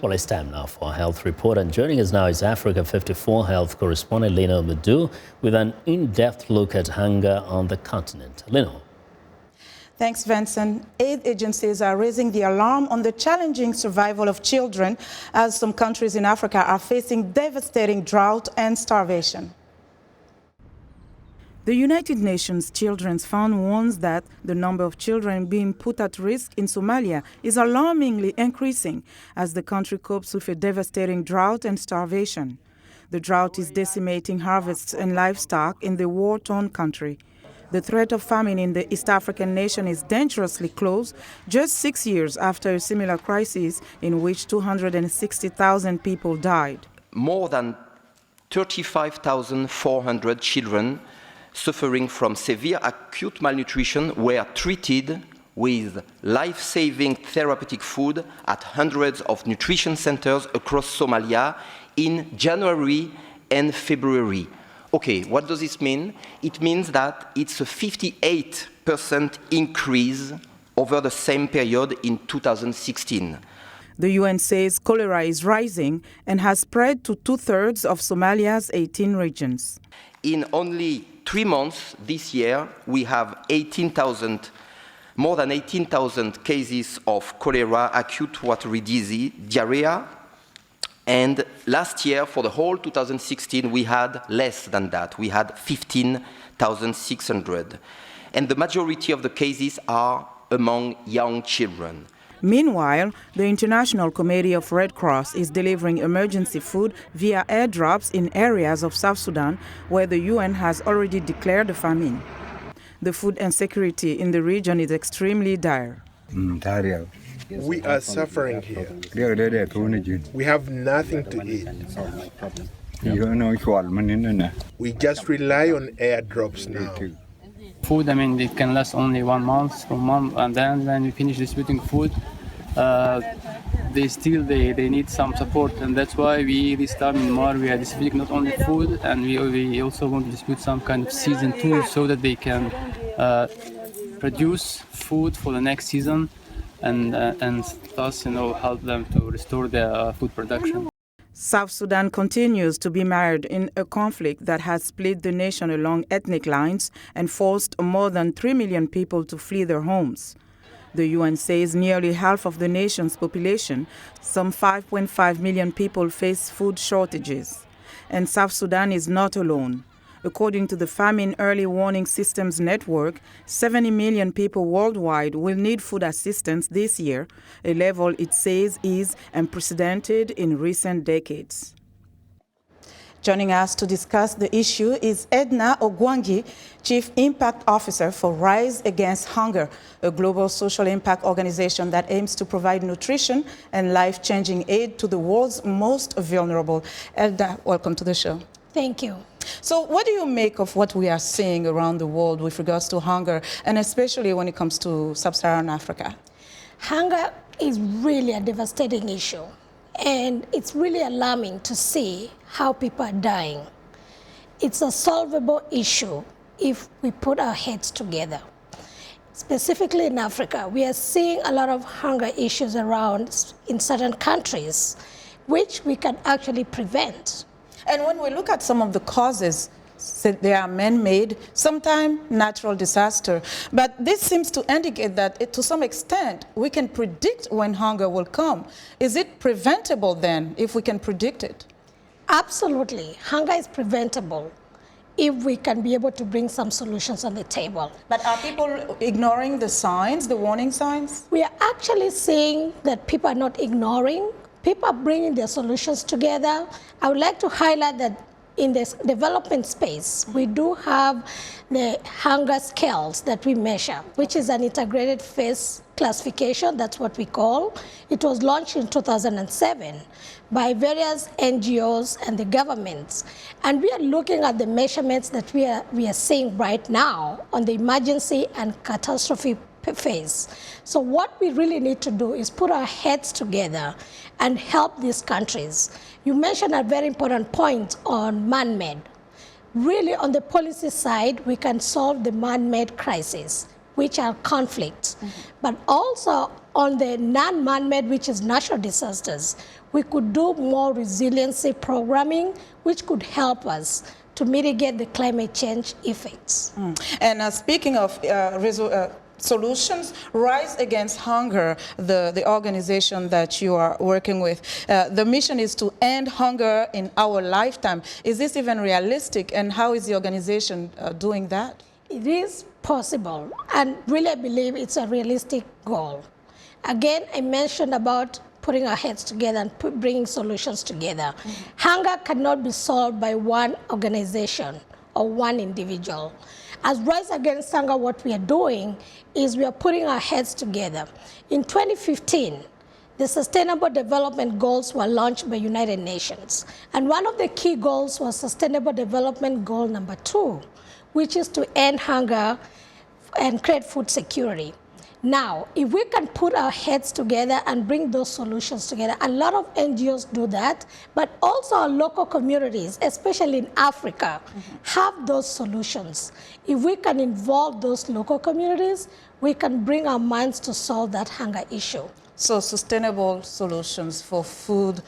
Well, it's time now for a health report, and joining us now is Africa 54 health correspondent Linord Moudou with an in-depth look at hunger on the continent. Linord. Thanks, Vincent. Aid agencies are raising the alarm on the challenging survival of children as some countries in Africa are facing devastating drought and starvation. The United Nations Children's Fund warns that the number of children being put at risk in Somalia is alarmingly increasing as the country copes with a devastating drought and starvation. The drought is decimating harvests and livestock in the war-torn country. The threat of famine in the East African nation is dangerously close, just 6 years after a similar crisis in which 260,000 people died. More than 35,400 children suffering from severe acute malnutrition were treated with life-saving therapeutic food at hundreds of nutrition centers across Somalia in January and February. Okay, what does this mean? It means that it's a 58% increase over the same period in 2016. The UN says cholera is rising and has spread to 2/3 of Somalia's 18 regions. In only 3 months this year, we have more than 18,000 cases of cholera, acute watery disease, diarrhea. And last year, for the whole 2016, we had less than that. We had 15,600. And the majority of the cases are among young children. Meanwhile, the International Committee of Red Cross is delivering emergency food via airdrops in areas of South Sudan where the UN has already declared a famine. The food insecurity in the region is extremely dire. We are suffering here. We have nothing to eat. We just rely on airdrops now. Food, it can last only 1 month, and then when we finish distributing food, they need some support, and that's why this time in Mar we are distributing not only food, and we also want to distribute some kind of season tools so that they can produce food for the next season, and thus help them to restore their food production. South Sudan continues to be mired in a conflict that has split the nation along ethnic lines and forced more than 3 million people to flee their homes. The UN says nearly half of the nation's population, some 5.5 million people, face food shortages. And South Sudan is not alone. According to the Famine Early Warning Systems Network, 70 million people worldwide will need food assistance this year, a level it says is unprecedented in recent decades. Joining us to discuss the issue is Edna Ogwangi, Chief Impact Officer for Rise Against Hunger, a global social impact organization that aims to provide nutrition and life-changing aid to the world's most vulnerable. Edna, welcome to the show. Thank you. So what do you make of what we are seeing around the world with regards to hunger, and especially when it comes to sub-Saharan Africa? Hunger is really a devastating issue, and it's really alarming to see how people are dying. It's a solvable issue if we put our heads together. Specifically in Africa, we are seeing a lot of hunger issues around in certain countries, which we can actually prevent. And when we look at some of the causes, they are man-made, sometimes natural disaster. But this seems to indicate that to some extent, we can predict when hunger will come. Is it preventable then, if we can predict it? Absolutely. Hunger is preventable if we can be able to bring some solutions on the table. But are people ignoring the signs, the warning signs? We are actually seeing that people are not ignoring. People are bringing their solutions together. I would like to highlight that in this development space, we do have the hunger scales that we measure, which is an integrated phase classification. That's what we call. It was launched in 2007 by various NGOs and the governments. And we are looking at the measurements that we are seeing right now on the emergency and catastrophe phase. So what we really need to do is put our heads together and help these countries. You mentioned a very important point on man-made. Really, on the policy side, we can solve the man-made crisis, which are conflicts. But also on the non-man-made, which is natural disasters, we could do more resiliency programming, which could help us to mitigate the climate change effects. And speaking of solutions, Rise Against Hunger, the organization that you are working with, the mission is to end hunger in our lifetime. Is this even realistic, and how is the organization doing that? It is possible, and really I believe it's a realistic goal. Again, I mentioned about putting our heads together and bringing solutions together. Hunger cannot be solved by one organization or one individual. As Rise Against Hunger, what we are doing is we are putting our heads together. In 2015, the Sustainable Development Goals were launched by United Nations. And one of the key goals was Sustainable Development Goal number 2, which is to end hunger and create food security. Now, if we can put our heads together and bring those solutions together, a lot of NGOs do that, but also our local communities, especially in Africa, have those solutions. If we can involve those local communities, we can bring our minds to solve that hunger issue. So sustainable solutions for food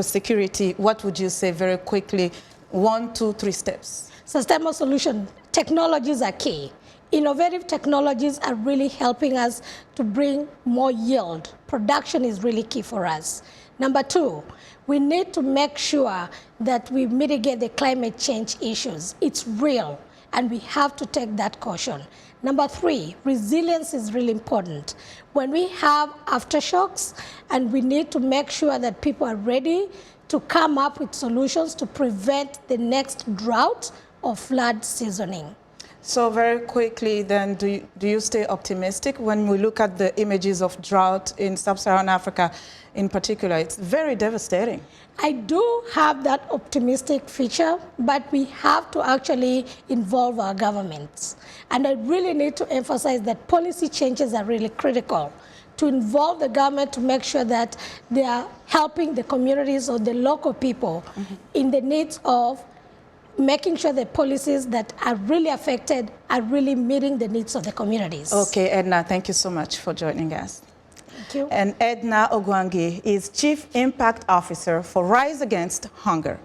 security, what would you say very quickly? 1, 2, 3 steps. Sustainable solution, technologies are key. Innovative technologies are really helping us to bring more yield. Production is really key for us. Number 2, we need to make sure that we mitigate the climate change issues. It's real, and we have to take that caution. Number 3, resilience is really important. When we have aftershocks, and we need to make sure that people are ready to come up with solutions to prevent the next drought or flood seasoning. So very quickly then, do you stay optimistic when we look at the images of drought in sub-Saharan Africa in particular? It's very devastating. I do have that optimistic feature, but we have to actually involve our governments. And I really need to emphasize that policy changes are really critical to involve the government to make sure that they are helping the communities or the local people in the needs of making sure the policies that are really affected are really meeting the needs of the communities. Okay, Edna, thank you so much for joining us. Thank you. And Edna Ogwangi is Chief Impact Officer for Rise Against Hunger.